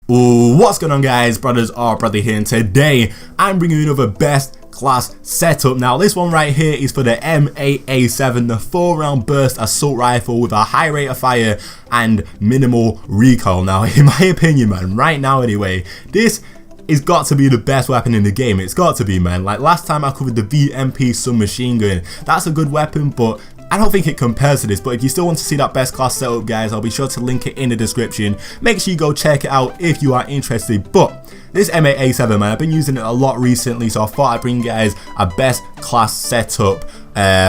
What's going on, guys? Brothers are Brother here, and today I'm bringing you another best class setup. Now this one right here is for the M8A7, the 4-round burst assault rifle with a high rate of fire and minimal recoil. Now in my opinion, man, right now anyway, this it's got to be the best weapon in the game. It's got to be, man. Like last time I covered the VMP submachine gun. That's a good weapon, but I don't think it compares to this. But if you still want to see that best class setup, guys, I'll be sure to link it in the description. Make sure you go check it out if you are interested. But this M8A7, man, I've been using it a lot recently, so I thought I'd bring you guys a best class setup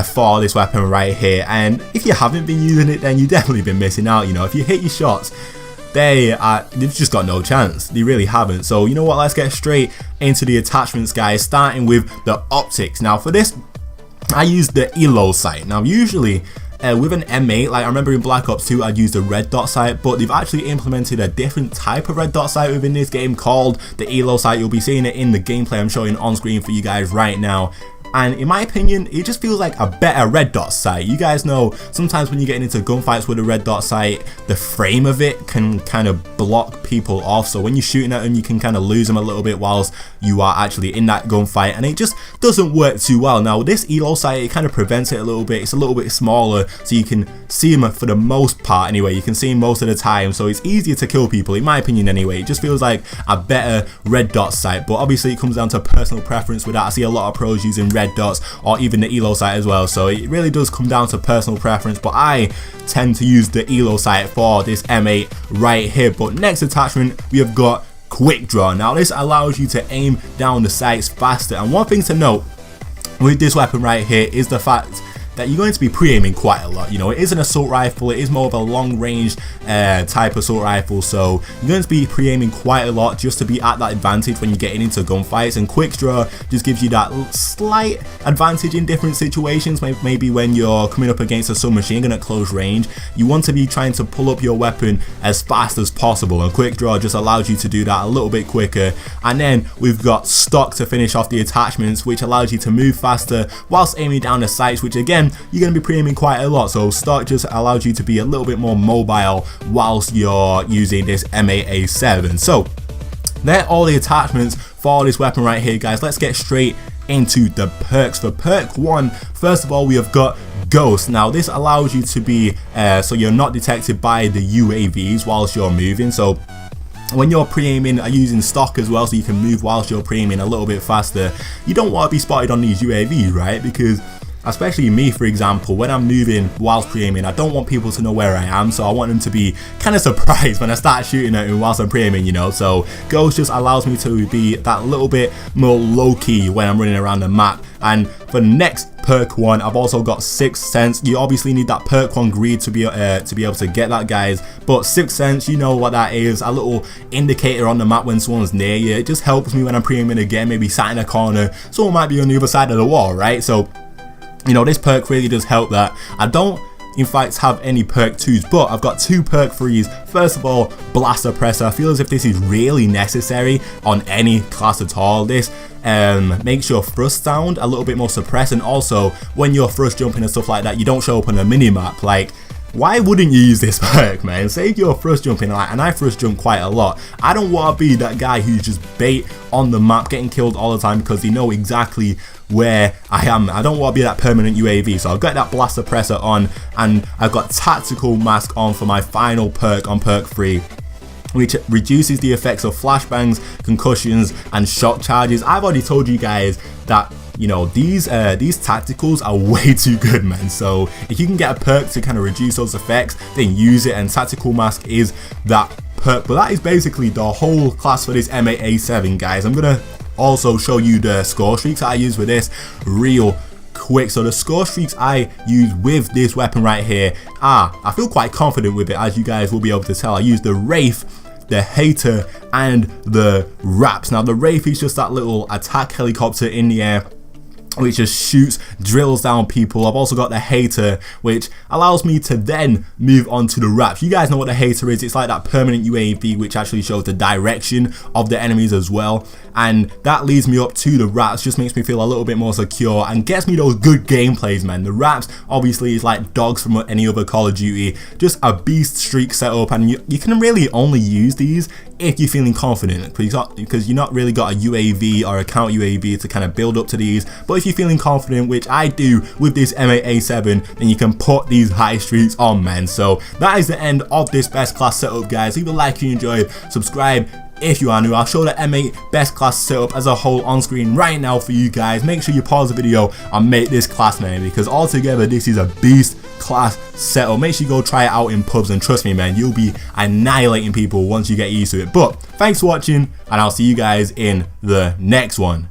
for this weapon right here. And if you haven't been using it, then you've definitely been missing out. You know, if you hit your shots, they've just got no chance. They really haven't. So you know what, let's get straight into the attachments, guys, starting with the optics. Now for this, I use the ELO sight. Now usually with an M8, like I remember in Black Ops 2 I'd use the red dot sight, but they've actually implemented a different type of red dot sight within this game called the ELO sight. You'll be seeing it in the gameplay I'm showing on screen for you guys right now. And in my opinion, it just feels like a better red dot sight. You guys know sometimes when you're getting into gunfights with a red dot sight, the frame of it can kind of block people off. So when you're shooting at them, you can kind of lose them a little bit whilst you are actually in that gunfight, and it just doesn't work too well. Now this ELO sight, it kind of prevents it a little bit. It's a little bit smaller, so you can see them for the most part anyway. You can see them most of the time, so it's easier to kill people, in my opinion anyway. It just feels like a better red dot sight, but obviously it comes down to personal preference with that. I see a lot of pros using red dots or even the ELO sight as well, so it really does come down to personal preference, but I tend to use the ELO sight for this M8 right here. But next attachment, we have got quick draw. Now this allows you to aim down the sights faster, and one thing to note with this weapon right here is the fact that you're going to be pre-aiming quite a lot. You know, it is an assault rifle, it is more of a long range type assault rifle, so you're going to be pre-aiming quite a lot just to be at that advantage when you're getting into gunfights. And quick draw just gives you that slight advantage in different situations. Maybe when you're coming up against a submachine gun at close range, you want to be trying to pull up your weapon as fast as possible, and quick draw just allows you to do that a little bit quicker. And then we've got stock to finish off the attachments, which allows you to move faster whilst aiming down the sights, which again, you're going to be pre-aiming quite a lot, so stock just allows you to be a little bit more mobile whilst you're using this M8A7. So they're all the attachments for this weapon right here, guys. Let's get straight into the perks. For perk 1, first of all, we have got Ghost. Now this allows you to be so you're not detected by the UAVs whilst you're moving. So when you're pre-aiming, using stock as well, so you can move whilst you're pre-aiming a little bit faster. You don't want to be spotted on these UAVs, right? Because especially me, for example, when I'm moving whilst pre-aiming, I don't want people to know where I am, so I want them to be kind of surprised when I start shooting at them whilst I'm pre-aiming, you know. So Ghost just allows me to be that little bit more low-key when I'm running around the map. And for the next perk 1, I've also got Sixth Sense. You obviously need that perk 1 greed to be able to get that, guys, but Sixth Sense, you know what that is, a little indicator on the map when someone's near you. It just helps me when I'm pre-aiming again, maybe sat in a corner, someone might be on the other side of the wall, right? So you know, this perk really does help that. I don't in fact have any perk 2s, but I've got 2 perk 3s. First of all, Blast Suppressor. I feel as if this is really necessary on any class at all. This makes your thrust sound a little bit more suppressed, and also when you're thrust jumping and stuff like that, you don't show up on a minimap. Like, why wouldn't you use this perk, man? Say if you're thrust jumping, and I thrust jump quite a lot. I don't want to be that guy who's just bait on the map, getting killed all the time because they know exactly where I am. I don't want to be that permanent UAV, so I've got that Blast Suppressor on, and I've got Tactical Mask on for my final perk on perk 3, which reduces the effects of flashbangs, concussions, and shock charges. I've already told you guys that, you know, these tacticals are way too good, man. So if you can get a perk to kind of reduce those effects, then use it, and Tactical Mask is that perk. But that is basically the whole class for this M8A7, guys. I'm gonna also show you the score streaks I use with this real quick. So the score streaks I use with this weapon right here, I feel quite confident with it, as you guys will be able to tell. I use the Wraith, the Hater, and the Raps. Now the Wraith is just that little attack helicopter in the air which just shoots, drills down people. I've also got the hater, which allows me to then move on to the wraps. You guys know what the hater is. It's like that permanent UAV which actually shows the direction of the enemies as well, and that leads me up to the wraps. Just makes me feel a little bit more secure and gets me those good gameplays, man. The wraps obviously is like dogs from any other Call of Duty, just a beast streak setup, and you can really only use these if you're feeling confident, because you're not really got a UAV or a counter UAV to kind of build up to these. But if you're feeling confident, which I do with this M8A7, then you can put these high streaks on, man. So that is the end of this best class setup, guys. Leave a like if you enjoyed, subscribe if you are new. I'll show the M8 best class setup as a whole on screen right now for you guys. Make sure you pause the video and make this class, man, because altogether this is a beast class setup. Make sure you go try it out in pubs, and trust me, man, you'll be annihilating people once you get used to it. But thanks for watching, and I'll see you guys in the next one.